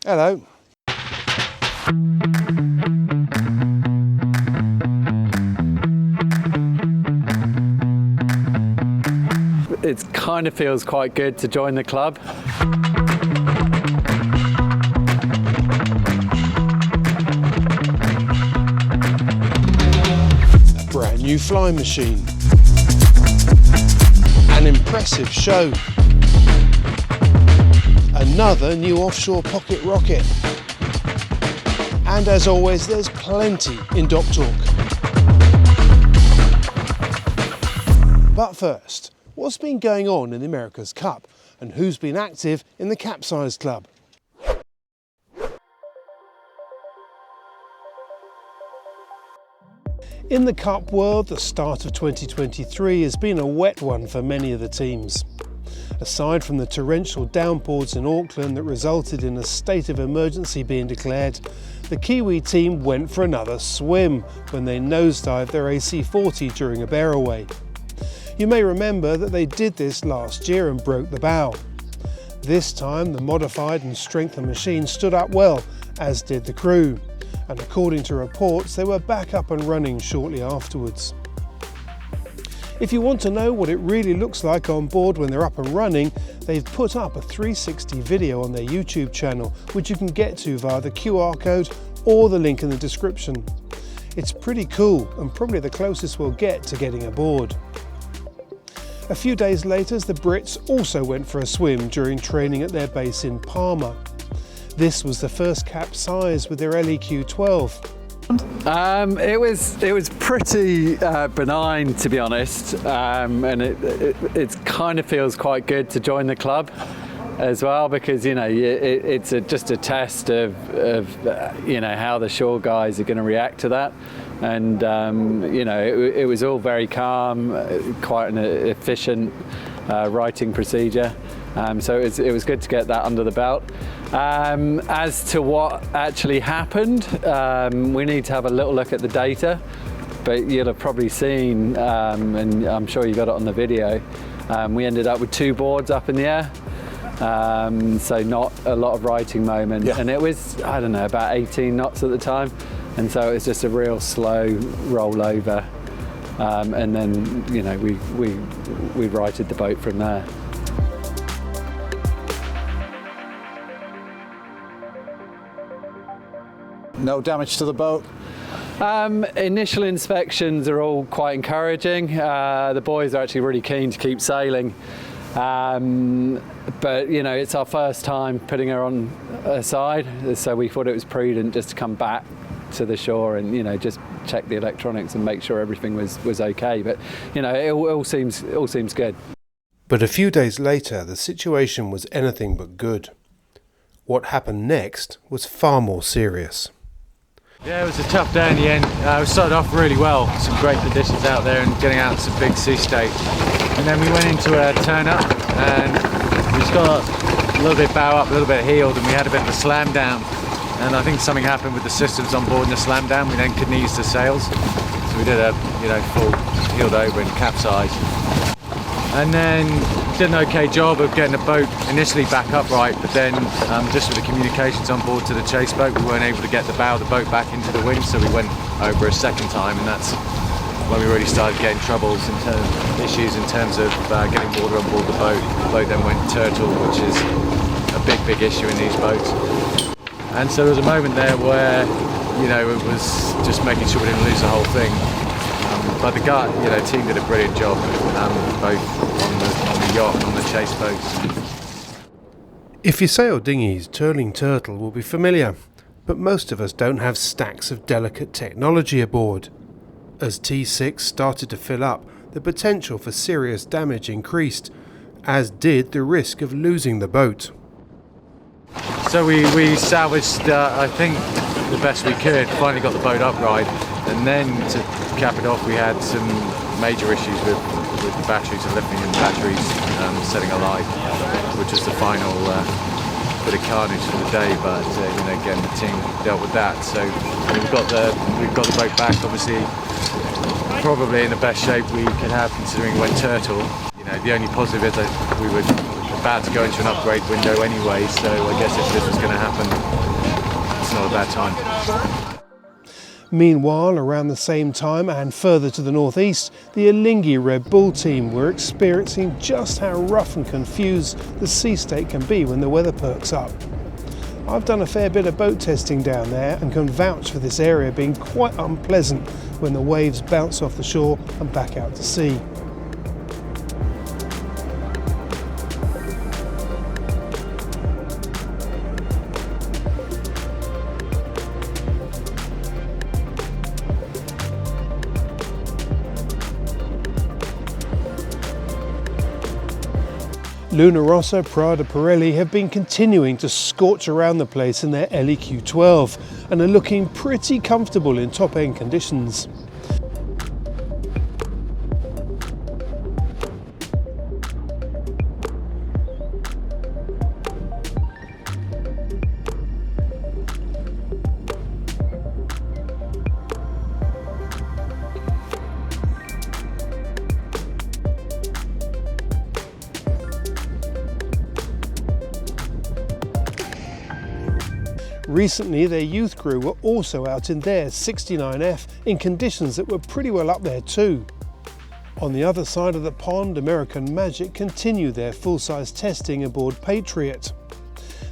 Hello. It kind of feels quite good to join the club. A brand new flying machine. An impressive show. Another new offshore pocket rocket. And as always, there's plenty in Docktalk. But first, what's been going on in the America's Cup and who's been active in the Capsize Club? In the Cup world, the start of 2023 has been a wet one for many of the teams. Aside from the torrential downpours in Auckland that resulted in a state of emergency being declared, the Kiwi team went for another swim when they nosedived their AC40 during a bear away. You may remember that they did this last year and broke the bow. This time the modified and strengthened machine stood up well, as did the crew, and according to reports they were back up and running shortly afterwards. If you want to know what it really looks like on board when they're up and running, they've put up a 360 video on their YouTube channel, which you can get to via the QR code or the link in the description. It's pretty cool and probably the closest we'll get to getting aboard. A few days later, the Brits also went for a swim during training at their base in Palma. This was the first Capsize with their LEQ-12. It was pretty benign, to be honest, and it kind of feels quite good to join the club as well, because it's just a test of how the shore guys are going to react to that, and it was all very calm, quite an efficient writing procedure, so it was good to get that under the belt. As to what actually happened, we need to have a little look at the data, but you'll have probably seen, and I'm sure you got it on the video, we ended up with 2 boards up in the air, so not a lot of righting moment, and it was, I don't know, about 18 knots at the time, and so it was just a real slow rollover, and then we righted the boat from there. No damage to the boat? Initial inspections are all quite encouraging. The boys are actually really keen to keep sailing. But it's our first time putting her on her side, so we thought it was prudent just to come back to the shore and just check the electronics and make sure everything was okay. But it all seems good. But a few days later, the situation was anything but good. What happened next was far more serious. Yeah, it was a tough day in the end. We started off really well, some great conditions out there and getting out to some big sea state. And then we went into a turn up and we just got a little bit bow up, a little bit heeled, and we had a bit of a slam down. And I think something happened with the systems on board in the slam down. We then couldn't ease the sails. So we did a full heeled over and capsize. And then did an okay job of getting the boat initially back upright, but then just with the communications on board to the chase boat, we weren't able to get the bow of the boat back into the wind, so we went over a second time, and that's when we really started getting issues in terms of getting water on board the boat. The boat then went turtle, which is a big issue in these boats. And so there was a moment there where it was just making sure we didn't lose the whole thing. But the team did a brilliant job, both on the yacht and on the chase boats. If you sail dinghies, turning turtle will be familiar, but most of us don't have stacks of delicate technology aboard. As T6 started to fill up, the potential for serious damage increased, as did the risk of losing the boat. So we salvaged, I think, the best we could, finally got the boat upright, and then to cap it off we had some major issues with the batteries, the lithium batteries setting alight, which was the final bit of carnage for the day, but again the team dealt with that. So we've got the boat back, obviously probably in the best shape we could have considering it went turtle. The only positive is that we would about to go into an upgrade window anyway, so I guess if this was going to happen, it's not a bad time. Meanwhile, around the same time and further to the northeast, the Alinghi Red Bull team were experiencing just how rough and confused the sea state can be when the weather perks up. I've done a fair bit of boat testing down there and can vouch for this area being quite unpleasant when the waves bounce off the shore and back out to sea. Luna Rossa, Prada, Pirelli have been continuing to scorch around the place in their LEQ12 and are looking pretty comfortable in top-end conditions. Recently, their youth crew were also out in their 69F in conditions that were pretty well up there too. On the other side of the pond, American Magic continue their full-size testing aboard Patriot.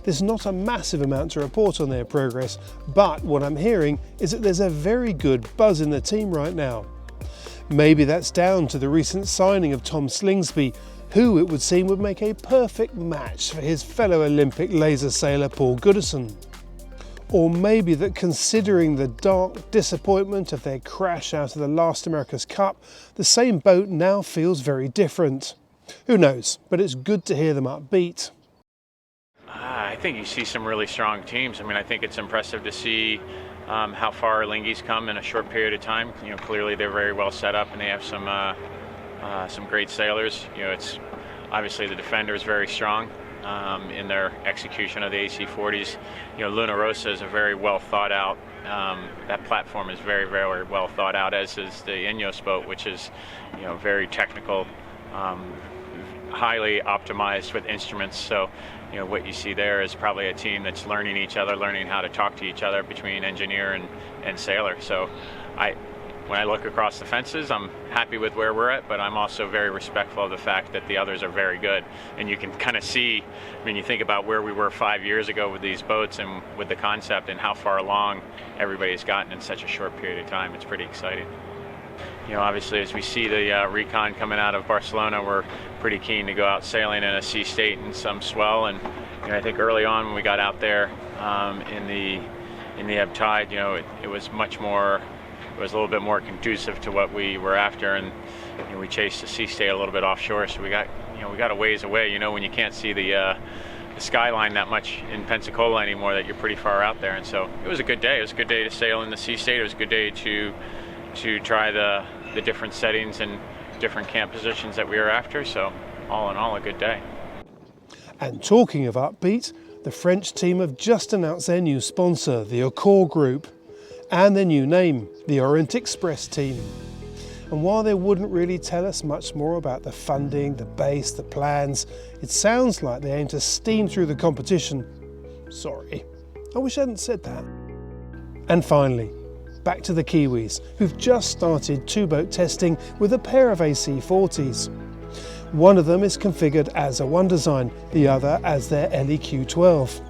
There's not a massive amount to report on their progress, but what I'm hearing is that there's a very good buzz in the team right now. Maybe that's down to the recent signing of Tom Slingsby, who it would seem would make a perfect match for his fellow Olympic laser sailor Paul Goodison. Or maybe that considering the dark disappointment of their crash out of the last America's Cup, the same boat now feels very different. Who knows, but it's good to hear them upbeat. I think you see some really strong teams. I mean, I think it's impressive to see how far Alinghi's come in a short period of time. You know, clearly they're very well set up and they have some great sailors. You know, it's obviously the defender is very strong. In their execution of the AC40s. You know, Luna Rossa is a very well thought out, that platform is very, very well thought out, as is the Ineos boat, which is, you know, very technical, highly optimized with instruments. So, you know, what you see there is probably a team that's learning each other, learning how to talk to each other between engineer and sailor. So when I look across the fences, I'm happy with where we're at, but I'm also very respectful of the fact that the others are very good. And you can kind of see, when you think about where we were 5 years ago with these boats and with the concept and how far along everybody's gotten in such a short period of time, it's pretty exciting. You know, obviously, as we see the recon coming out of Barcelona, we're pretty keen to go out sailing in a sea state and some swell. And you know, I think early on when we got out there in the ebb tide, you know, it was much more. It was a little bit more conducive to what we were after, and you know, we chased the sea state a little bit offshore, so we got a ways away. You know, when you can't see the skyline that much in Pensacola anymore, that you're pretty far out there. And so it was a good day. It was a good day to sail in the sea state. It was a good day to try the different settings and different camp positions that we were after. So all in all, a good day. And talking of upbeat, the French team have just announced their new sponsor, the OnCourse Group, and their new name, the Orient Express team. And while they wouldn't really tell us much more about the funding, the base, the plans, it sounds like they aim to steam through the competition. Sorry, I wish I hadn't said that. And finally, back to the Kiwis, who've just started two-boat testing with a pair of AC40s. One of them is configured as a One Design, the other as their LEQ12.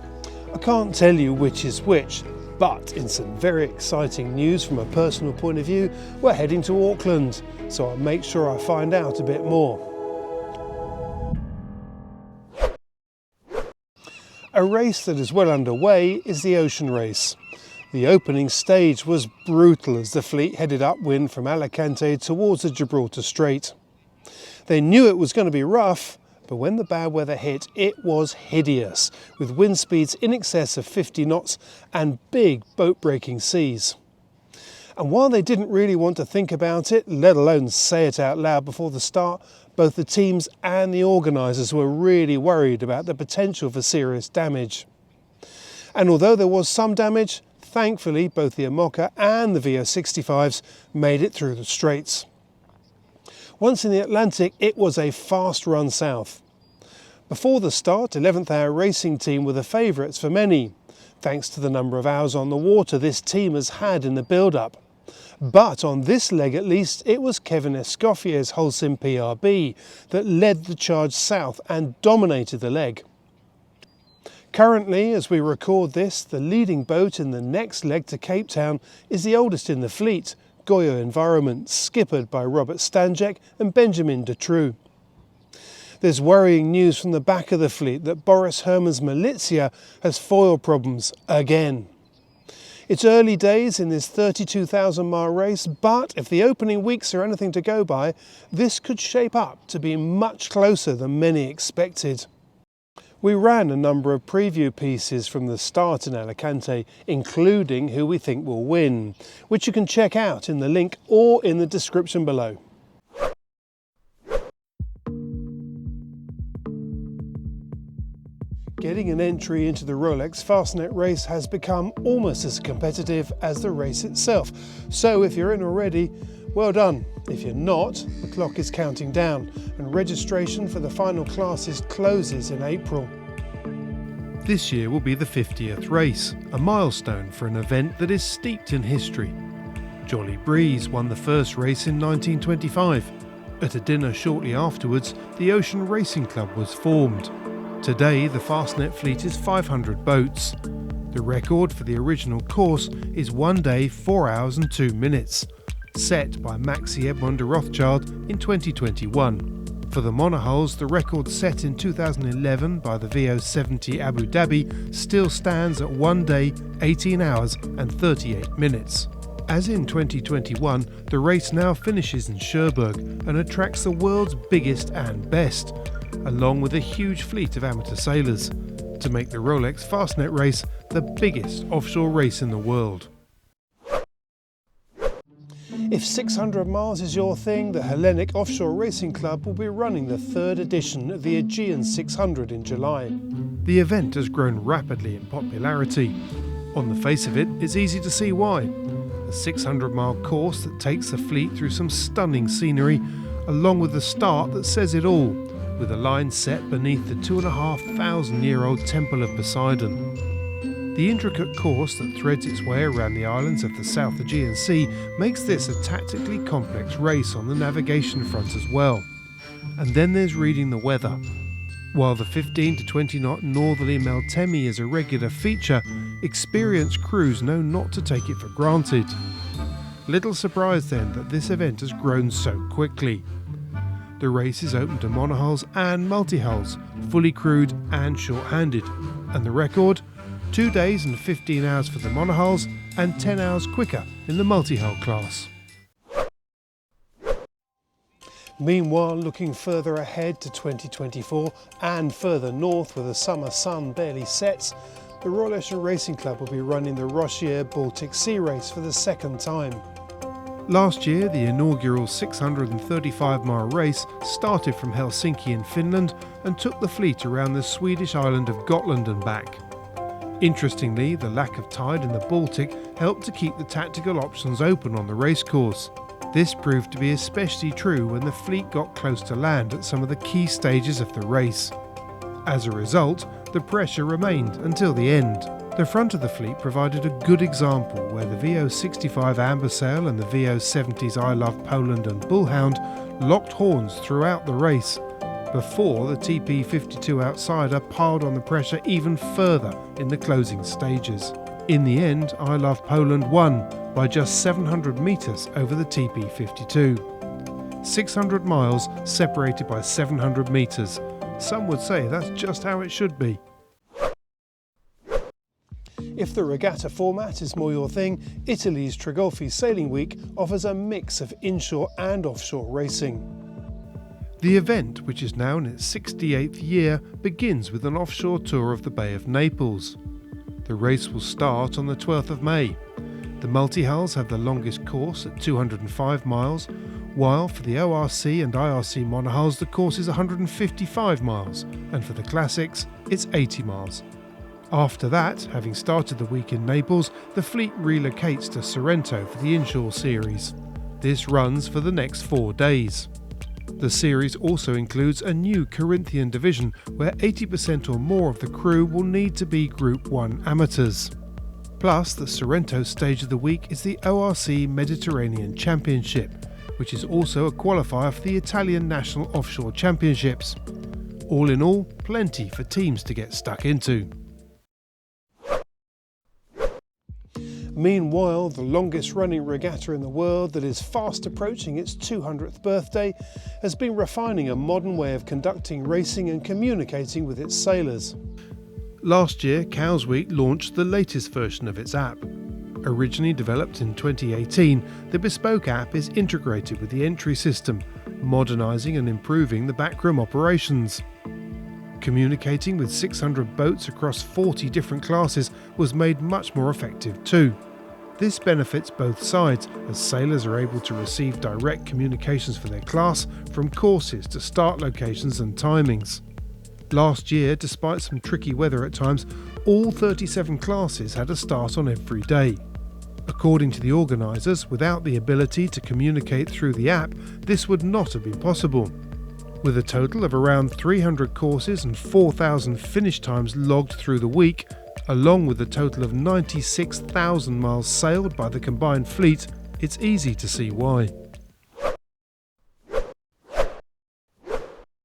I can't tell you which is which, but in some very exciting news from a personal point of view, we're heading to Auckland, so I'll make sure I find out a bit more. A race that is well underway is the Ocean Race. The opening stage was brutal as the fleet headed upwind from Alicante towards the Gibraltar Strait. They knew it was going to be rough, but when the bad weather hit, it was hideous, with wind speeds in excess of 50 knots and big boat-breaking seas. And while they didn't really want to think about it, let alone say it out loud before the start, both the teams and the organisers were really worried about the potential for serious damage. And although there was some damage, thankfully both the IMOCA and the VO65s made it through the straits. Once in the Atlantic, it was a fast run south. Before the start, 11th Hour Racing Team were the favourites for many, thanks to the number of hours on the water this team has had in the build-up. But on this leg at least, it was Kevin Escoffier's Holcim PRB that led the charge south and dominated the leg. Currently, as we record this, the leading boat in the next leg to Cape Town is the oldest in the fleet, Goyo Environment, skippered by Robert Stanjek and Benjamin Dutroux. There's worrying news from the back of the fleet that Boris Herman's Militia has foil problems again. It's early days in this 32,000-mile race, but if the opening weeks are anything to go by, this could shape up to be much closer than many expected. We ran a number of preview pieces from the start in Alicante, including who we think will win, which you can check out in the link or in the description below. Getting an entry into the Rolex Fastnet race has become almost as competitive as the race itself. So if you're in already, well done. If you're not, the clock is counting down and registration for the final classes closes in April. This year will be the 50th race, a milestone for an event that is steeped in history. Jolly Breeze won the first race in 1925. At a dinner shortly afterwards, the Ocean Racing Club was formed. Today, the Fastnet fleet is 500 boats. The record for the original course is 1 day, 4 hours and 2 minutes, set by Maxi Edmond de Rothschild in 2021. For the monohulls, the record set in 2011 by the VO70 Abu Dhabi still stands at 1 day, 18 hours and 38 minutes. As in 2021, the race now finishes in Cherbourg and attracts the world's biggest and best, along with a huge fleet of amateur sailors, to make the Rolex Fastnet race the biggest offshore race in the world. If 600 miles is your thing, the Hellenic Offshore Racing Club will be running the third edition of the Aegean 600 in July. The event has grown rapidly in popularity. On the face of it, it's easy to see why. A 600-mile course that takes the fleet through some stunning scenery, along with the start that says it all, with a line set beneath the 2,500-year-old Temple of Poseidon. The intricate course that threads its way around the islands of the South Aegean Sea makes this a tactically complex race on the navigation front as well. And then there's reading the weather. While the 15 to 20 knot northerly Meltemi is a regular feature, experienced crews know not to take it for granted. Little surprise then that this event has grown so quickly. The race is open to monohulls and multi-hulls, fully crewed and short-handed, and the record? 2 days and 15 hours for the monohulls and 10 hours quicker in the multi-hull class. Meanwhile, looking further ahead to 2024 and further north where the summer sun barely sets, the Royal Ocean Racing Club will be running the Rochier Baltic Sea Race for the second time. Last year, the inaugural 635-mile race started from Helsinki in Finland and took the fleet around the Swedish island of Gotland and back. Interestingly, the lack of tide in the Baltic helped to keep the tactical options open on the racecourse. This proved to be especially true when the fleet got close to land at some of the key stages of the race. As a result, the pressure remained until the end. The front of the fleet provided a good example where the VO65 Ambersail and the VO70's I Love Poland and Bullhound locked horns throughout the race, before the TP52 Outsider piled on the pressure even further in the closing stages. In the end, I Love Poland won by just 700 metres over the TP52. 600 miles separated by 700 metres. Some would say that's just how it should be. If the regatta format is more your thing, Italy's Trigolfi Sailing Week offers a mix of inshore and offshore racing. The event, which is now in its 68th year, begins with an offshore tour of the Bay of Naples. The race will start on the 12th of May. The multi-hulls have the longest course at 205 miles, while for the ORC and IRC monohulls the course is 155 miles, and for the classics it's 80 miles. After that, having started the week in Naples, the fleet relocates to Sorrento for the inshore series. This runs for the next 4 days. The series also includes a new Corinthian division where 80% or more of the crew will need to be Group 1 amateurs. Plus, the Sorrento stage of the week is the ORC Mediterranean Championship, which is also a qualifier for the Italian National Offshore Championships. All in all, plenty for teams to get stuck into. Meanwhile, the longest running regatta in the world that is fast approaching its 200th birthday has been refining a modern way of conducting racing and communicating with its sailors. Last year, Cows Week launched the latest version of its app. Originally developed in 2018, the bespoke app is integrated with the entry system, modernising and improving the backroom operations. Communicating with 600 boats across 40 different classes was made much more effective too. This benefits both sides, as sailors are able to receive direct communications for their class from courses to start locations and timings. Last year, despite some tricky weather at times, all 37 classes had a start on every day. According to the organisers, without the ability to communicate through the app, this would not have been possible. With a total of around 300 courses and 4,000 finish times logged through the week, along with a total of 96,000 miles sailed by the combined fleet, it's easy to see why.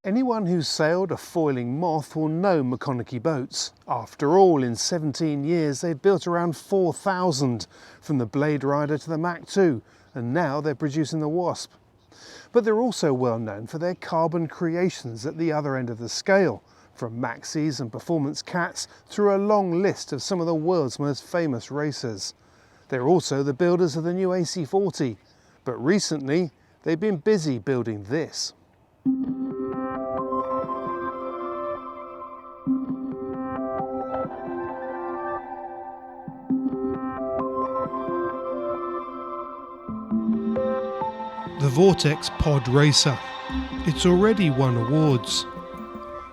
Anyone who's sailed a foiling Moth will know McConaughey boats. After all, in 17 years they've built around 4,000, from the Blade Rider to the Mach 2, and now they're producing the Wasp. But they're also well known for their carbon creations at the other end of the scale, from Maxis and Performance Cats through a long list of some of the world's most famous racers. They're also the builders of the new AC40, but recently they've been busy building this. The Vortex Pod Racer. It's already won awards.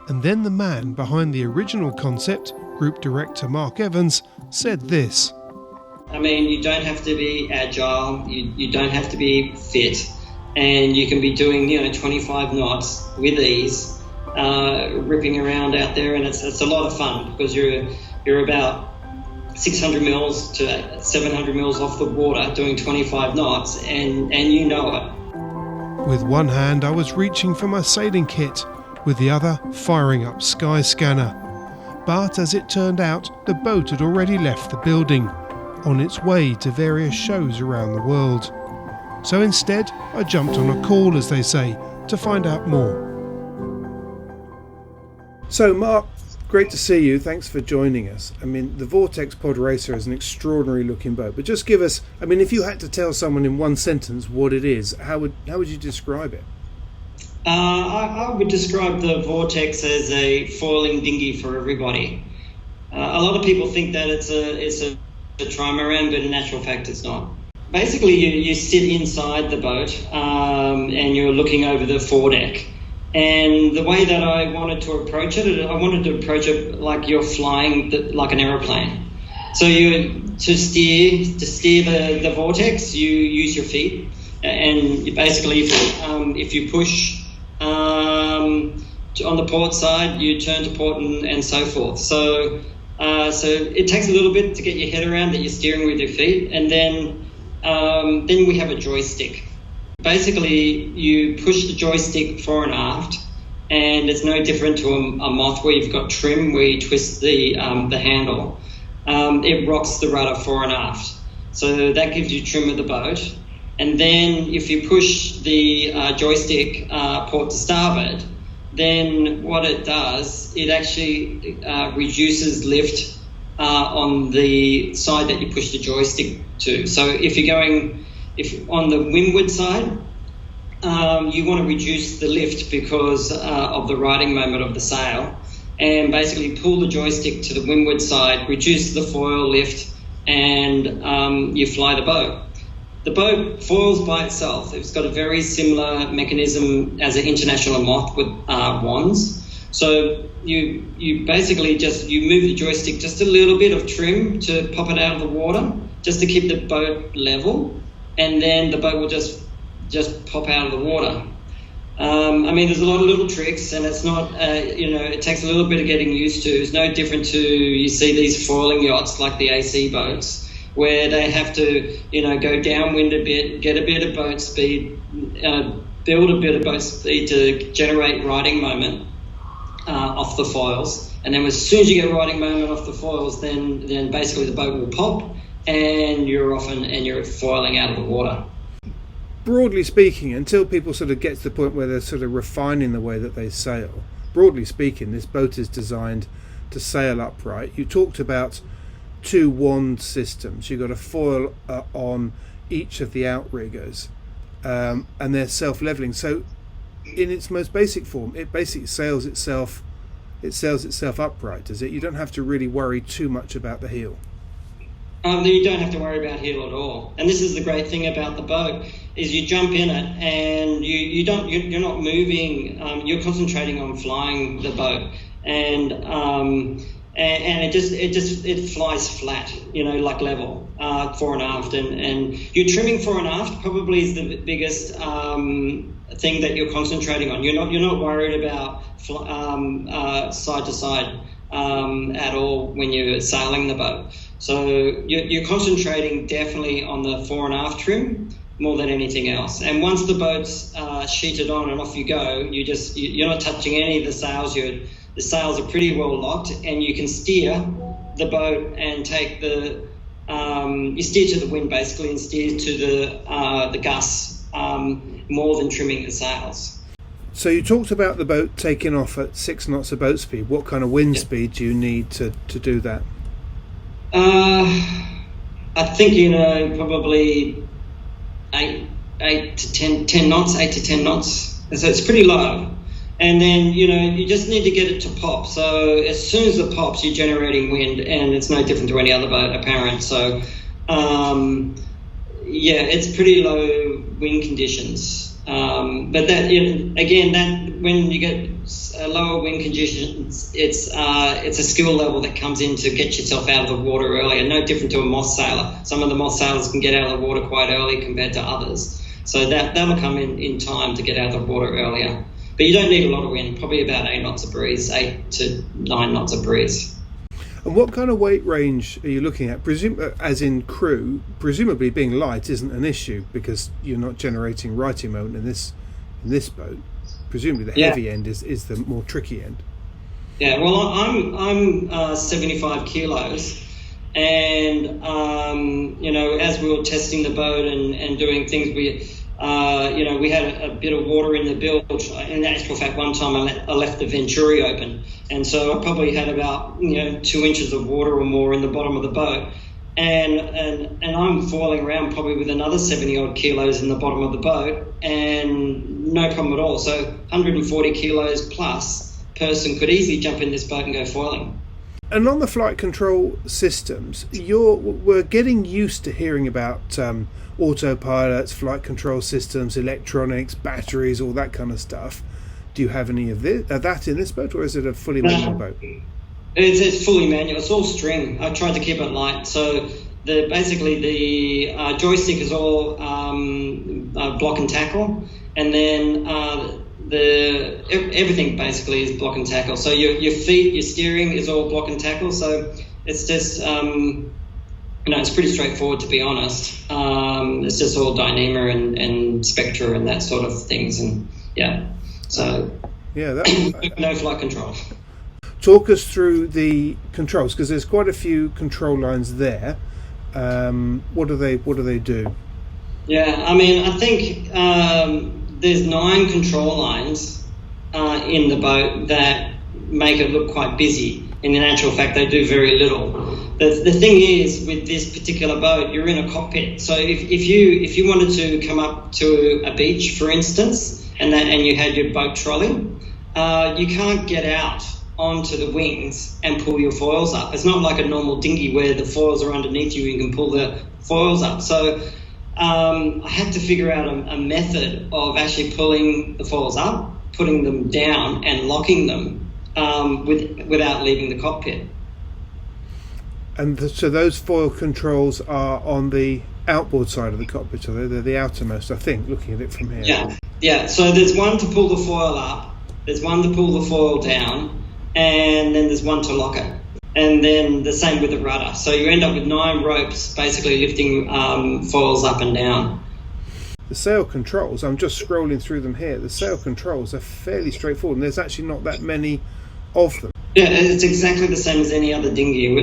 And then the man behind the original concept, Group Director Mark Evans, said this. I mean, you don't have to be agile, you don't have to be fit, and you can be doing 25 knots with ease, ripping around out there, and it's a lot of fun because you're about 600 mils to 700 mils off the water doing 25 knots, and you know it. With one hand I was reaching for my sailing kit, with the other firing up Skyscanner. But as it turned out, the boat had already left the building, on its way to various shows around the world. So instead, I jumped on a call, as they say, to find out more. So Mark, great to see you. Thanks for joining us. I mean, the Vortex Pod Racer is an extraordinary looking boat, but just give us, I mean, if you had to tell someone in one sentence what it is, how would you describe it? I would describe the Vortex as a foiling dinghy for everybody. A lot of people think that it's a trimaran, but in actual fact it's not. Basically, you sit inside the boat and you're looking over the foredeck. And the way that I wanted to approach it like you're flying like an aeroplane. So to steer the Vortex, you use your feet, and you basically if you push on the port side, you turn to port and so forth. So it takes a little bit to get your head around that you're steering with your feet, and then we have a joystick. Basically, you push the joystick fore and aft, and it's no different to a Moth where you've got trim where you twist the handle. It rocks the rudder fore and aft, so that gives you trim of the boat. And then if you push the joystick port to starboard, then what it does, it actually reduces lift on the side that you push the joystick to. So if on the windward side, you want to reduce the lift because of the riding moment of the sail, and basically pull the joystick to the windward side, reduce the foil lift, and you fly the boat. The boat foils by itself. It's got a very similar mechanism as an international Moth with wands. So you basically you move the joystick just a little bit of trim to pop it out of the water, just to keep the boat level, and then the boat will just pop out of the water. I mean, there's a lot of little tricks, and it's not, it takes a little bit of getting used to. It's no different to, you see these foiling yachts like the AC boats, where they have to, go downwind a bit, get a bit of boat speed, build a bit of boat speed to generate riding moment off the foils. And then as soon as you get riding moment off the foils, then basically the boat will pop and you're off and you're foiling out of the water. Broadly speaking, until people sort of get to the point where they're sort of refining the way that they sail, broadly speaking, this boat is designed to sail upright. You talked about 2 wand systems. You've got a foil on each of the outriggers, and they're self-leveling. So in its most basic form, it basically sails itself upright, does it? You don't have to really worry too much about the heel. You don't have to worry about heel at all. And this is the great thing about the boat, is you jump in it and you're not moving. You're concentrating on flying the boat, and it flies flat, like level, fore and aft, and you're trimming fore and aft probably is the biggest thing that you're concentrating on. You're not worried about side to side at all when you're sailing the boat. So you're concentrating definitely on the fore and aft trim more than anything else. And once the boat's sheeted on and off you go, you're not touching any of the sails. The sails are pretty well locked, and you can steer the boat and take you steer to the wind basically, and steer to the gusts more than trimming the sails. So you talked about the boat taking off at 6 knots of boat speed. What kind of wind speed do you need to do that? I think, probably 8 to 10 knots, 8 to 10 knots. So it's pretty low. And then, you just need to get it to pop. So as soon as it pops, you're generating wind, and it's no different to any other boat apparent. So, it's pretty low wind conditions. But that, when you get lower wind conditions, it's a skill level that comes in to get yourself out of the water earlier. No different to a moss sailor. Some of the moss sailors can get out of the water quite early compared to others. So that'll come in time to get out of the water earlier. But you don't need a lot of wind, probably about 8 knots of breeze, 8 to 9 knots of breeze. And what kind of weight range are you looking at? As in crew, presumably being light isn't an issue because you're not generating righting moment in this boat. Presumably the heavy end is the more tricky end. Yeah, well, I'm 75 kilos, and as we were testing the boat and doing things, we had a bit of water in the bilge. In actual fact, one time I left the venturi open, and so I probably had about 2 inches of water or more in the bottom of the boat, and I'm foiling around probably with another 70 odd kilos in the bottom of the boat, and no problem at all. So 140 kilos plus person could easily jump in this boat and go foiling. And on the flight control systems, we're getting used to hearing about autopilots, flight control systems, electronics, batteries, all that kind of stuff. Do you have any of that in this boat, or is it a fully manual boat? It's fully manual. It's all string. I tried to keep it light. So basically the joystick is all block and tackle, and then everything basically is block and tackle. So your feet, your steering is all block and tackle. So it's just it's pretty straightforward, to be honest. It's just all Dyneema and Spectra and that sort of things, and no flight control. Talk us through the controls, because there's quite a few control lines there. What do they do? Yeah, I mean, I think there's 9 control lines in the boat that make it look quite busy. In actual fact, they do very little. The thing is, with this particular boat, you're in a cockpit. So if you wanted to come up to a beach, for instance, and you had your boat trolley, you can't get out onto the wings and pull your foils up. It's not like a normal dinghy where the foils are underneath you and you can pull the foils up. So I had to figure out a method of actually pulling the foils up, putting them down and locking them without leaving the cockpit. And so those foil controls are on the outboard side of the cockpit, are they? They're the outermost, I think, looking at it from here. Yeah. So there's one to pull the foil up, there's one to pull the foil down, and then there's one to lock it. And then the same with the rudder. So you end up with 9 ropes basically lifting foils up and down. The sail controls, I'm just scrolling through them here, the sail controls are fairly straightforward, and there's actually not that many of them. Yeah, it's exactly the same as any other dinghy.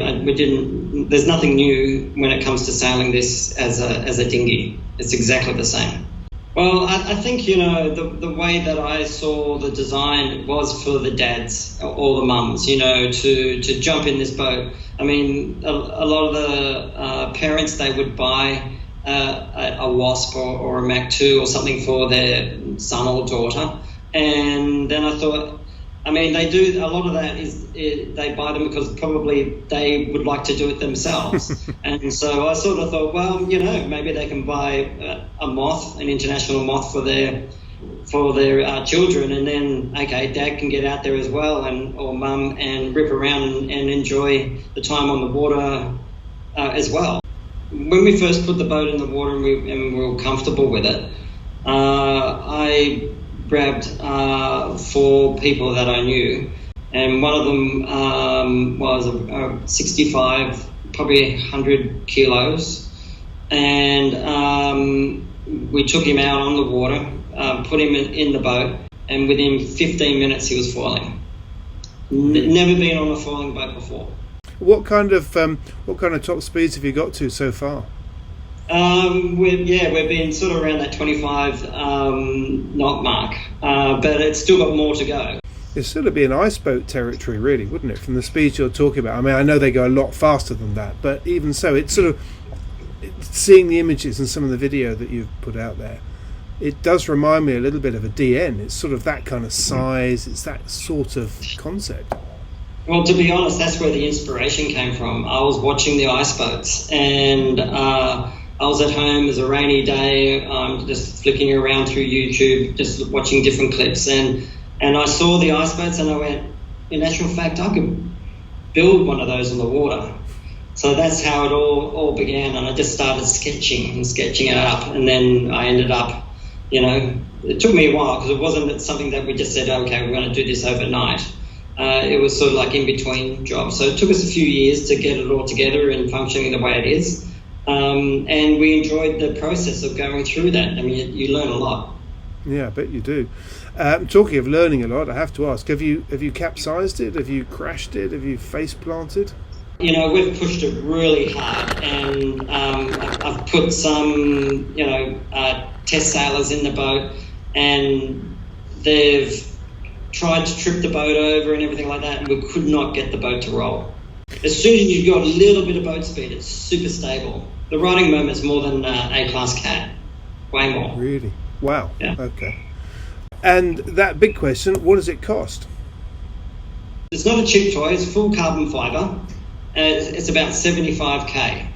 There's nothing new when it comes to sailing this as a dinghy. It's exactly the same. Well, I think, the way that I saw the design was for the dads or the mums, to jump in this boat. I mean, a lot of the parents, they would buy a Wasp or a Mach 2 or something for their son or daughter. And then I thought, they do a lot of that they buy them because probably they would like to do it themselves. And so I sort of thought, well, maybe they can buy a moth, an international moth for their children, and then dad can get out there as well, or mum, and rip around and enjoy the time on the water as well. When we first put the boat in the water and we were comfortable with it, I grabbed 4 people that I knew, and one of them was 65, probably 100 kilos, and we took him out on the water, put him in the boat, and within 15 minutes he was foiling. Never been on a foiling boat before. What kind of top speeds have you got to so far? We've been sort of around that 25 knot mark, but it's still got more to go. It's sort of be an ice boat territory, really, wouldn't it, from the speeds you're talking about? I know they go a lot faster than that, but even so, it's sort of seeing the images and some of the video that you've put out there. It does remind me a little bit of a DN. It's sort of that kind of size. It's that sort of concept. Well, to be honest, that's where the inspiration came from. I was watching the ice boats, and I was at home. It was a rainy day. Just flicking around through YouTube, just watching different clips, and I saw the ice boats, and I went, in actual fact, I could build one of those in the water. So that's how it all began, and I just started sketching it up, and then I ended up, it took me a while because it wasn't something that we just said, okay, we're going to do this overnight. It was sort of like in between jobs. So it took us a few years to get it all together and functioning the way it is. And we enjoyed the process of going through that. You learn a lot. Yeah, I bet you do. Talking of learning a lot, I have to ask, have you capsized it? Have you crashed it? Have you face planted? We've pushed it really hard, and I've put some, test sailors in the boat, and they've tried to trip the boat over and everything like that, and we could not get the boat to roll. As soon as you've got a little bit of boat speed, it's super stable. The riding moment's more than A-class cat, way more. Really? Wow. Yeah. Okay. And that big question, what does it cost? It's not a cheap toy, it's full carbon fibre. It's about 75k.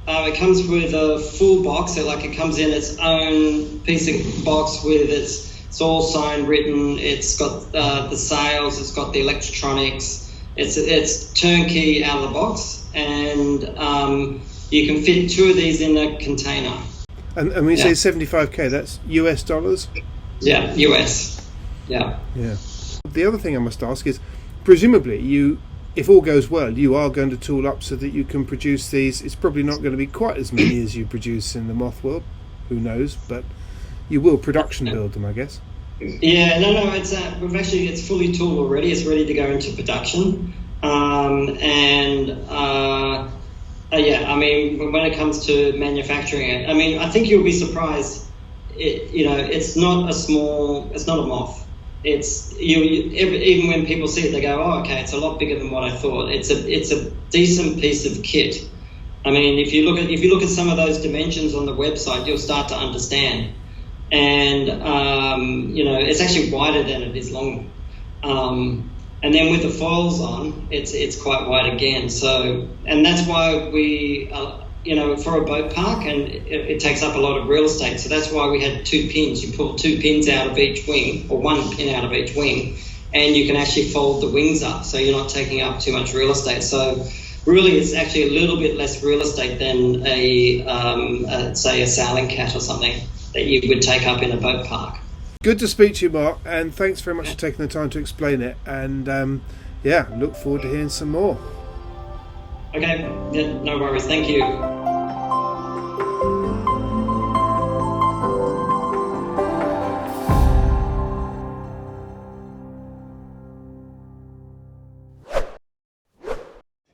It comes with a full box, it comes in its own piece of box with it's all signed, written. It's got the sails, it's got the electronics. It's turnkey out of the box, and you can fit 2 of these in a container. And when you say 75k, that's US dollars? Yeah, US. Yeah. Yeah. The other thing I must ask is, presumably if all goes well, you are going to tool up so that you can produce these. It's probably not going to be quite as many as you produce in the moth world, who knows, but you will production build them, I guess. Yeah, no, it's fully tooled already. It's ready to go into production. When it comes to manufacturing it, I think you'll be surprised. It's not a moth. Even when people see it, they go, "Oh, okay, it's a lot bigger than what I thought." It's a decent piece of kit. If you look at some of those dimensions on the website, you'll start to understand. And it's actually wider than it is long. And then with the foils on, it's quite wide again. So, and that's why we, for a boat park, and it takes up a lot of real estate. So that's why we had 2 pins. You pull 2 pins out of each wing, or 1 pin out of each wing, and you can actually fold the wings up, so you're not taking up too much real estate. So really it's actually a little bit less real estate than say a sailing cat or something that you would take up in a boat park. Good to speak to you, Mark, and thanks very much for taking the time to explain it. And look forward to hearing some more. Okay, yeah, no worries. Thank you.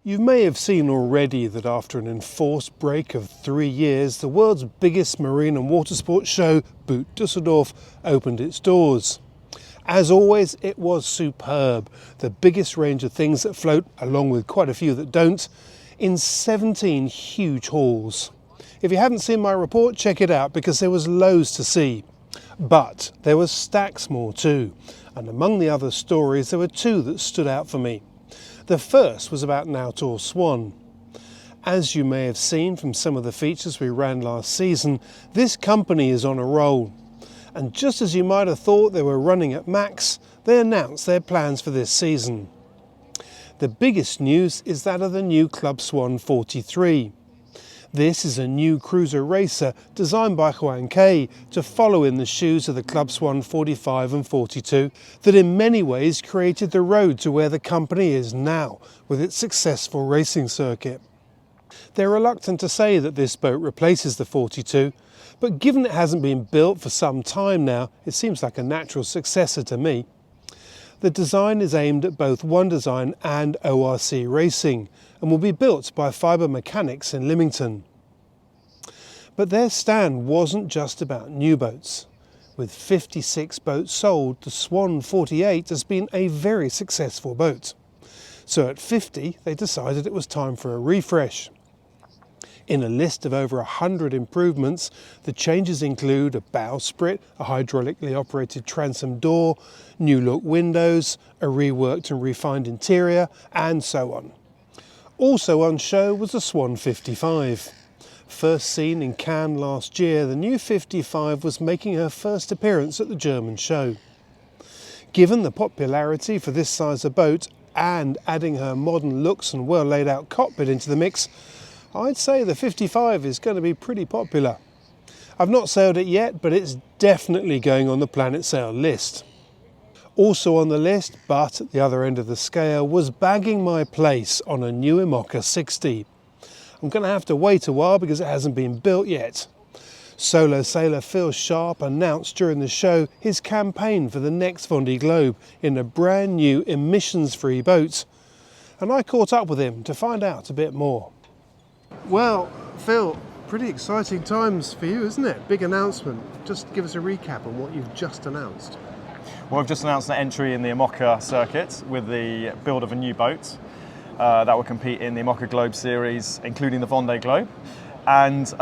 You may have seen already that after an enforced break of 3 years, the world's biggest marine and water sports show, Boot Dusseldorf, opened its doors. As always, it was superb. The biggest range of things that float, along with quite a few that don't, in 17 huge halls. If you haven't seen my report, check it out because there was loads to see. But there was stacks more too. And among the other stories, there were two that stood out for me. The first was about an outdoor Swan. As you may have seen from some of the features we ran last season, this company is on a roll. And just as you might have thought they were running at max, they announced their plans for this season. The biggest news is that of the new Club Swan 43. This is a new cruiser racer designed by Sheahan to follow in the shoes of the Club Swan 45 and 42 that in many ways created the road to where the company is now with its successful racing circuit. They're reluctant to say that this boat replaces the 42, but given it hasn't been built for some time now, it seems like a natural successor to me. The design is aimed at both One Design and ORC Racing and will be built by Fibre Mechanics in Lymington. But their stand wasn't just about new boats. With 56 boats sold, the Swan 48 has been a very successful boat. So at 50, they decided it was time for a refresh. In a list of over 100 improvements, the changes include a bowsprit, a hydraulically operated transom door, new look windows, a reworked and refined interior, and so on. Also on show was the Swan 55. First seen in Cannes last year, the new 55 was making her first appearance at the German show. Given the popularity for this size of boat and adding her modern looks and well laid out cockpit into the mix, I'd say the 55 is going to be pretty popular. I've not sailed it yet, but it's definitely going on the Planet Sail list. Also on the list, but at the other end of the scale, was bagging my place on a new IMOCA 60. I'm going to have to wait a while because it hasn't been built yet. Solo sailor Phil Sharp announced during the show his campaign for the next Vendée Globe in a brand new emissions-free boat. And I caught up with him to find out a bit more. Well, Phil, pretty exciting times for you, isn't it? Big announcement. Just give us a recap on what you've just announced. Well, we've just announced an entry in the IMOCA circuit with the build of a new boat that will compete in the IMOCA Globe Series, including the Vendée Globe. And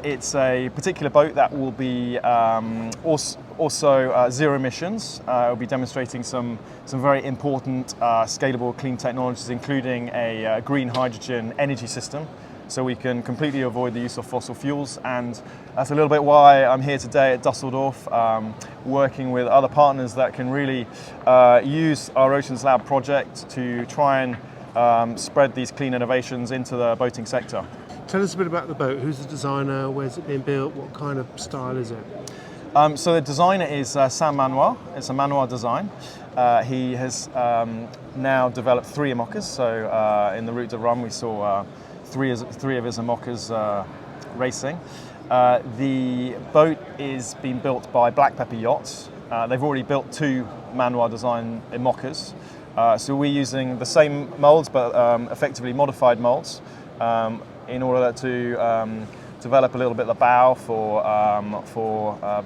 it's a particular boat that will be also zero emissions. We'll be demonstrating some very important scalable clean technologies, including a green hydrogen energy system, so we can completely avoid the use of fossil fuels. And that's a little bit why I'm here today at Dusseldorf, working with other partners that can really use our Oceans Lab project to try and spread these clean innovations into the boating sector. Tell us a bit about the boat. Who's the designer? Where's it being built? What kind of style is it? So the designer is Sam Manoir. It's a Manoir design. He has now developed 3 IMOCAs. So in the Route de Rome we saw three of his IMOCAs racing. The boat is being built by Black Pepper Yachts. They've already built 2 Manoir design IMOCAs. So we're using the same molds but effectively modified molds in order to develop a little bit of the bow for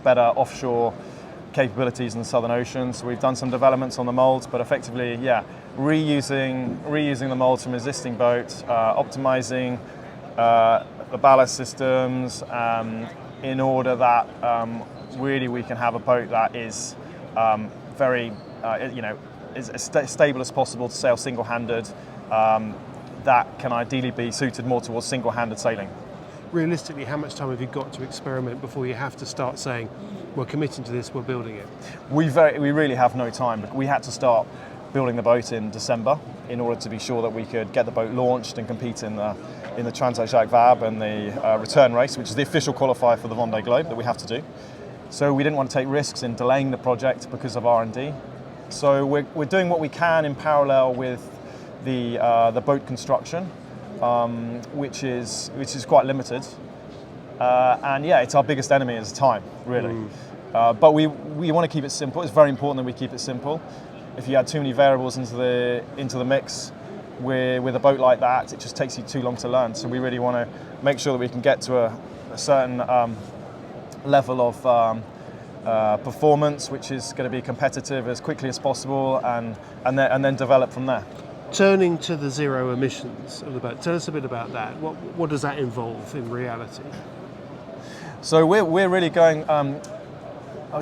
better offshore capabilities in the Southern Ocean. So we've done some developments on the molds, but effectively, reusing the molds from existing boats, optimizing the ballast systems in order that really we can have a boat that is very, is as stable as possible to sail single-handed. That can ideally be suited more towards single-handed sailing. Realistically, how much time have you got to experiment before you have to start saying, we're committing to this, we're building it? We really have no time. We had to start building the boat in December. in order to be sure that we could get the boat launched and compete in the Transat Vabre and the return race, which is the official qualifier for the Vendée Globe that we have to do. So we didn't want to take risks in delaying the project because of R&D. So we're doing what we can in parallel with the boat construction, which is quite limited. And yeah, it's our biggest enemy is time, really. But we want to keep it simple. It's very important that we keep it simple. If you add too many variables into the mix with a boat like that, it just takes you too long to learn. So we really want to make sure that we can get to a certain level of performance, which is going to be competitive as quickly as possible, and then develop from there. Turning to the zero emissions of the boat, tell us a bit about that. What does that involve in reality? So we're really going,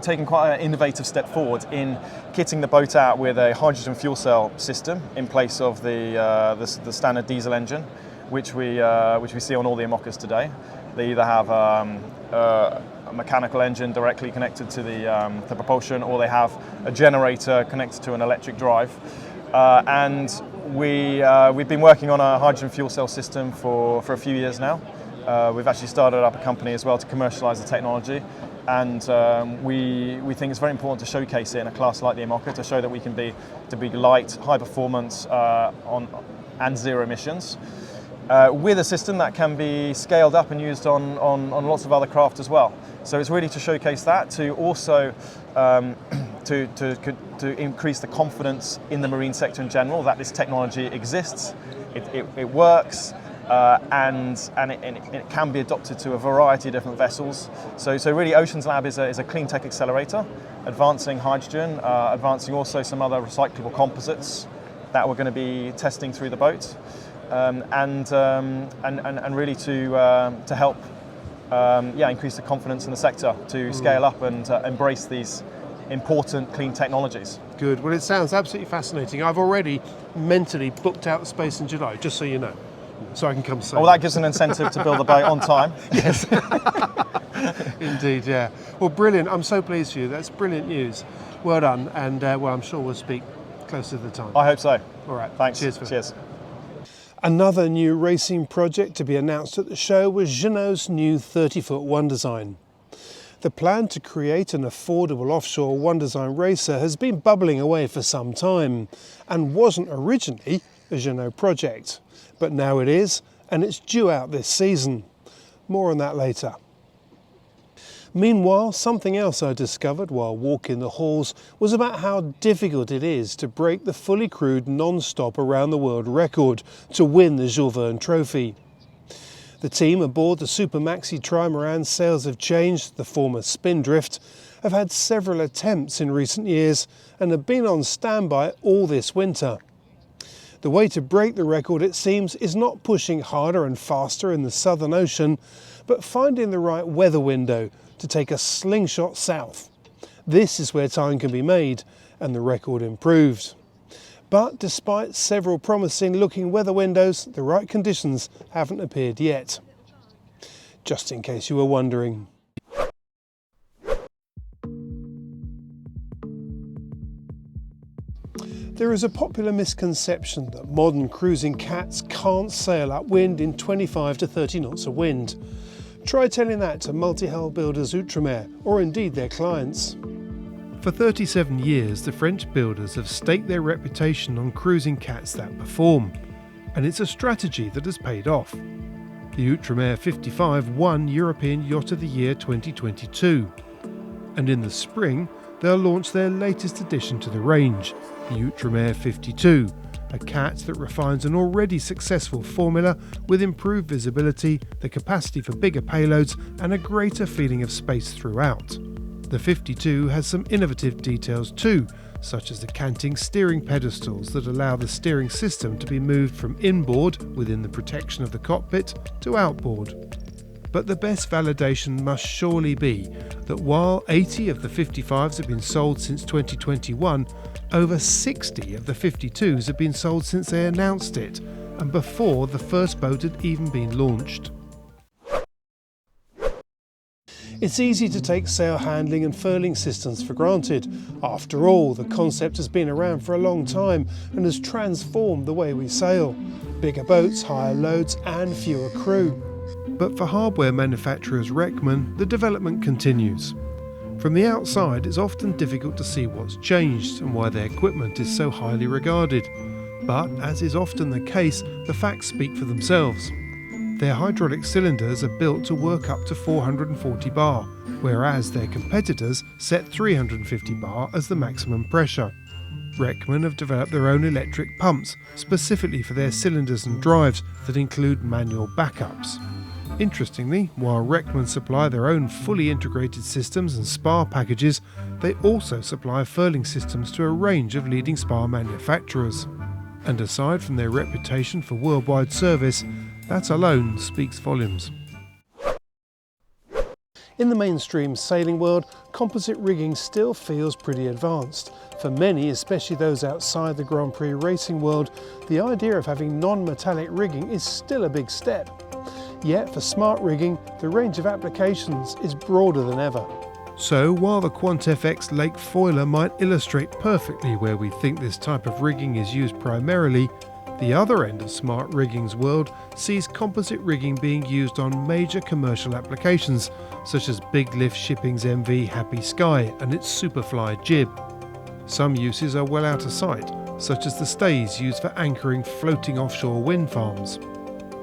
taking quite an innovative step forward in kitting the boat out with a hydrogen fuel cell system in place of the standard diesel engine, which we see on all the IMOCAs today. They either have a mechanical engine directly connected to the propulsion, or they have a generator connected to an electric drive. And we've been working on a hydrogen fuel cell system for a few years now. We've actually started up a company as well to commercialise the technology, and we think it's very important to showcase it in a class like the IMOCA to show that we can be light, high performance and zero emissions. With a system that can be scaled up and used on lots of other craft as well. So it's really to showcase that, to also to increase the confidence in the marine sector in general that this technology exists, it works, and it can be adopted to a variety of different vessels. So really Oceans Lab is a clean tech accelerator, advancing hydrogen, advancing also some other recyclable composites that we're going to be testing through the boat. And really to help increase the confidence in the sector to scale up and embrace these important clean technologies. Good. Well, it sounds absolutely fascinating. I've already mentally booked out the space in July, just so you know, so I can come sail. Well, that gives an incentive to build the boat on time. Yes. Indeed, yeah. Well, brilliant. I'm so pleased for you. That's brilliant news. Well done, and I'm sure we'll speak closer to the time. I hope so. All right. Thanks. Cheers. Cheers. Another new racing project to be announced at the show was Jeanneau's new 30-foot One Design. The plan to create an affordable offshore One Design racer has been bubbling away for some time and wasn't originally a Jeanneau project, but now it is, and it's due out this season. More on that later. Meanwhile, something else I discovered while walking the halls was about how difficult it is to break the fully crewed non-stop around the world record to win the Jules Verne Trophy. The team aboard the Super Maxi Trimaran Sails Have Changed, the former Spindrift, have had several attempts in recent years and have been on standby all this winter. The way to break the record, it seems, is not pushing harder and faster in the Southern Ocean, but finding the right weather window to take a slingshot south. This is where time can be made and the record improved. But despite several promising looking weather windows, the right conditions haven't appeared yet. Just in case you were wondering. There is a popular misconception that modern cruising cats can't sail upwind in 25 to 30 knots of wind. Try telling that to multi-hull builders Outremer, or indeed their clients. For 37 years, the French builders have staked their reputation on cruising cats that perform, and it's a strategy that has paid off. The Outremer 55 won European Yacht of the Year 2022, and in the spring they'll launch their latest addition to the range, the Outremer 52, a cat that refines an already successful formula with improved visibility, the capacity for bigger payloads and a greater feeling of space throughout. The 52 has some innovative details too, such as the canting steering pedestals that allow the steering system to be moved from inboard within the protection of the cockpit to outboard. But the best validation must surely be that while 80 of the 55s have been sold since 2021, over 60 of the 52s have been sold since they announced it, and before the first boat had even been launched. It's easy to take sail handling and furling systems for granted. After all, the concept has been around for a long time and has transformed the way we sail. Bigger boats, higher loads and fewer crew. But for hardware manufacturers Reckman, the development continues. From the outside, it's often difficult to see what's changed and why their equipment is so highly regarded. But, as is often the case, the facts speak for themselves. Their hydraulic cylinders are built to work up to 440 bar, whereas their competitors set 350 bar as the maximum pressure. Reckman have developed their own electric pumps, specifically for their cylinders and drives that include manual backups. Interestingly, while Reckman supply their own fully integrated systems and spar packages, they also supply furling systems to a range of leading spar manufacturers. And aside from their reputation for worldwide service, that alone speaks volumes. In the mainstream sailing world, composite rigging still feels pretty advanced. For many, especially those outside the Grand Prix racing world, the idea of having non-metallic rigging is still a big step. Yet for smart rigging, the range of applications is broader than ever. So while the QuantFX Lake Foiler might illustrate perfectly where we think this type of rigging is used primarily, the other end of smart rigging's world sees composite rigging being used on major commercial applications, such as Big Lift Shipping's MV Happy Sky and its Superfly jib. Some uses are well out of sight, such as the stays used for anchoring floating offshore wind farms.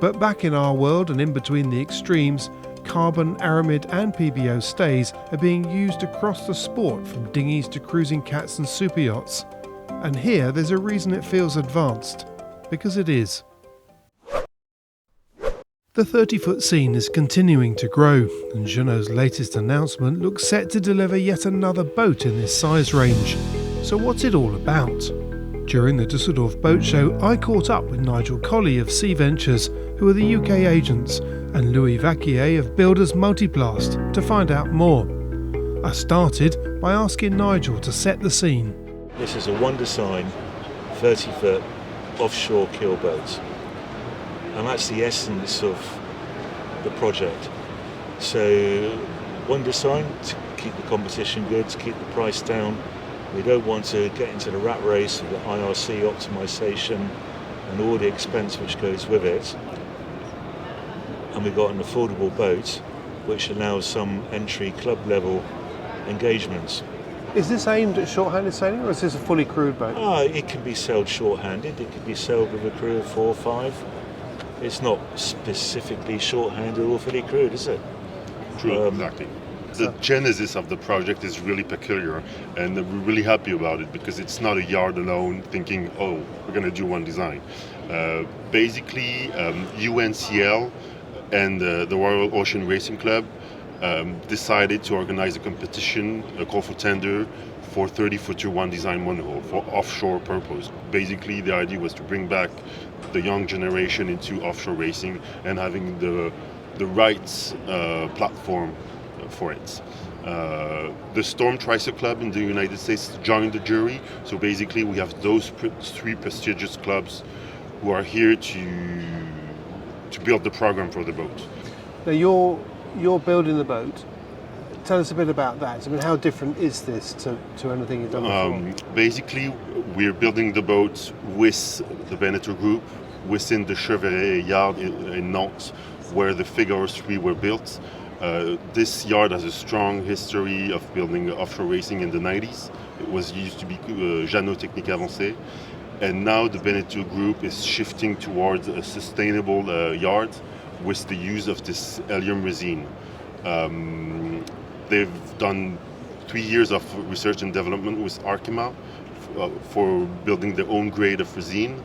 But back in our world and in between the extremes, carbon, aramid and PBO stays are being used across the sport, from dinghies to cruising cats and super yachts. And here there's a reason it feels advanced. Because it is. The 30-foot scene is continuing to grow, and Jeanneau's latest announcement looks set to deliver yet another boat in this size range. So what's it all about? During the Dusseldorf boat show, I caught up with Nigel Colley of Sea Ventures, who are the UK agents, and Louis Vaquier of Builders Multiplast to find out more. I started by asking Nigel to set the scene. This is a one design 30-foot offshore keel boat, and that's the essence of the project. So one design to keep the competition good, to keep the price down. We don't want to get into the rat race of the IRC optimization and all the expense which goes with it. And we've got an affordable boat which allows some entry club level engagements. Is this aimed at short-handed sailing, or is this a fully crewed boat? It can be sailed short-handed, it can be sailed with a crew of 4 or 5. It's not specifically short-handed or fully crewed, is it? True, exactly. The genesis of the project is really peculiar, and we're really happy about it because it's not a yard alone thinking, oh, we're going to do one design. Basically, UNCL and the Royal Ocean Racing Club decided to organize a competition, a call for tender for 30-footer one design monohull for offshore purpose. Basically, the idea was to bring back the young generation into offshore racing and having the right platform for it. The Storm Tricer Club in the United States joined the jury. So basically, we have those 3 prestigious clubs who are here to build the program for the boat. Now you're building the boat. Tell us a bit about that. I mean, how different is this to anything you've done before? Basically, we're building the boat with the Veneto Group within the Cheveret yard in Nantes, where the Figures 3 were built. This yard has a strong history of building offshore racing in the 90s. It used to be Jeanneau Technique Avancée. And now the Veneto Group is shifting towards a sustainable yard with the use of this helium resin. They've done 3 years of research and development with Arkema for building their own grade of resin,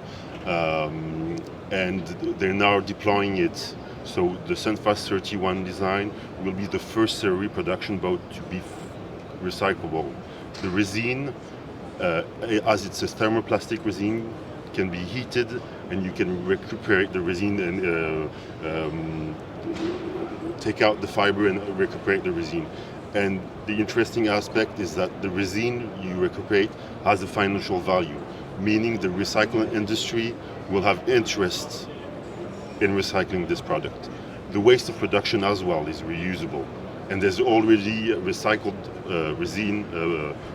and they're now deploying it. So the Sun Fast 31 design will be the first series production boat to be recyclable. The resin, as it's a thermoplastic resin, can be heated and you can recuperate the resin and take out the fiber and recuperate the resin. And the interesting aspect is that the resin you recuperate has a financial value, meaning the recycling industry will have interest in recycling this product. The waste of production as well is reusable. and there's already recycled resin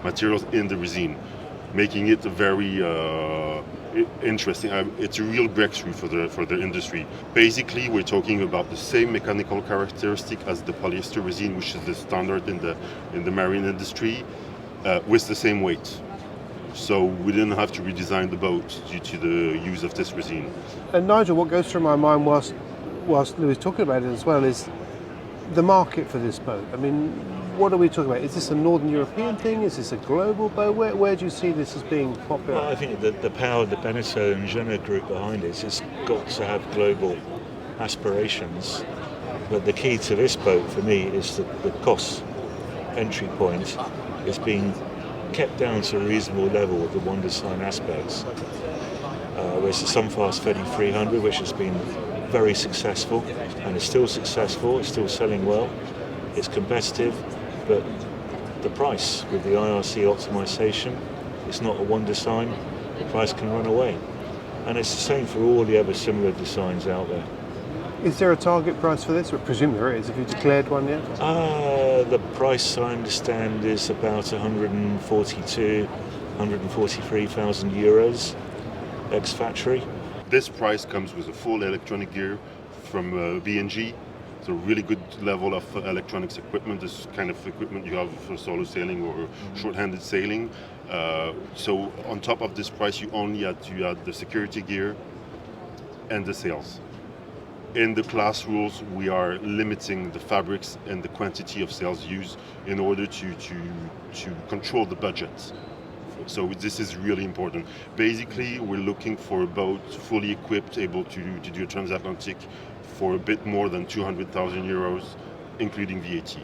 materials in the resin, making it a very interesting. It's a real breakthrough for the industry. Basically, we're talking about the same mechanical characteristic as the polyester resin, which is the standard in the marine industry, with the same weight. So we didn't have to redesign the boat due to the use of this resin. And Nigel, what goes through my mind whilst Louis talking about it as well is the market for this boat. I mean, what are we talking about? Is this a Northern European thing? Is this a global boat? Where do you see this as being popular? Well, I think the power of the Beneteau and Jeanneau group behind it, it's got to have global aspirations. But the key to this boat for me is the cost entry point is being kept down to a reasonable level with the one design aspects. Whereas the Sun Fast 3300, which has been very successful and is still successful, it's still selling well, it's competitive, but the price with the IRC optimization, it's not a one design, the price can run away. And it's the same for all the other similar designs out there. Is there a target price for this? I presume there is. Have you declared one yet? The price, I understand, is about 143,000 euros ex-factory. This price comes with a full electronic gear from B&G. It's a really good level of electronics equipment. This kind of equipment you have for solo sailing or short-handed sailing. So on top of this price, you only add the security gear and the sails. In the class rules, we are limiting the fabrics and the quantity of sails used in order to control the budget. So this is really important. Basically, we're looking for a boat fully equipped, able to do a transatlantic for a bit more than 200,000 euros, including VAT.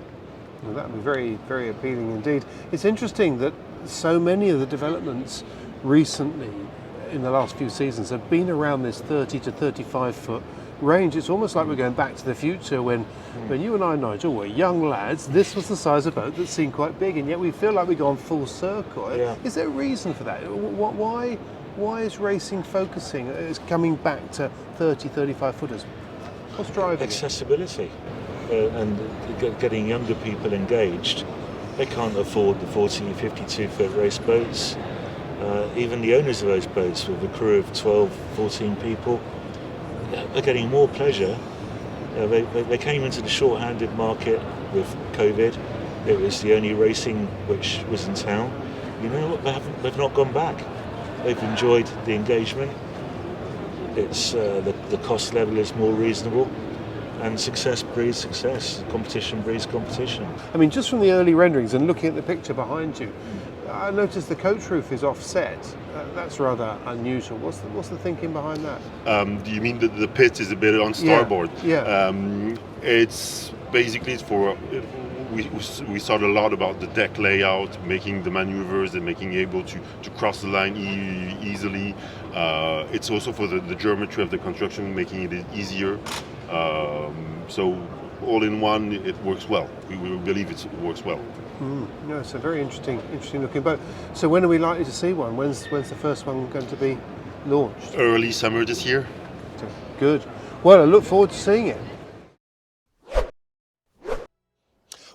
Well, that would be very, very appealing indeed. It's interesting that so many of the developments recently, in the last few seasons, have been around this 30 to 35 foot range. It's almost like we're going back to the future when you and I, Nigel, were young lads. This was the size of boat that seemed quite big, and yet we feel like we've gone full circle. Yeah. Is there a reason for that? Why is racing focusing? It's coming back to 30, 35 footers. What's driving accessibility and getting younger people engaged. They can't afford the 40, 52 foot race boats. Even the owners of those boats with a crew of 12, 14 people, are getting more pleasure. They came into the short-handed market with COVID. It was the only racing which was in town. You know what? They've not gone back. They've enjoyed the engagement. It's the cost level is more reasonable, and success breeds success. Competition breeds competition. I mean, just from the early renderings and looking at the picture behind you, I noticed the coach roof is offset. That's rather unusual. What's the thinking behind that? Do you mean that the pit is a bit on starboard? Yeah. It's basically for. We thought a lot about the deck layout, making the maneuvers and making able to cross the line easily. It's also for the geometry of the construction, making it easier. So all in one, it works well. We believe it works well. No, it's a very interesting looking boat. So when are we likely to see one? When's the first one going to be launched? Early summer this year. Good. Well, I look forward to seeing it.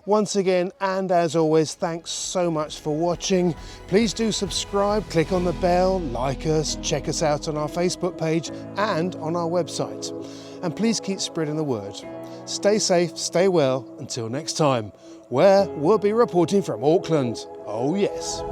Once again, and as always, thanks so much for watching. Please do subscribe, click on the bell, like us, check us out on our Facebook page and on our website. And please keep spreading the word. Stay safe, stay well, until next time, where we'll be reporting from Auckland. Oh yes.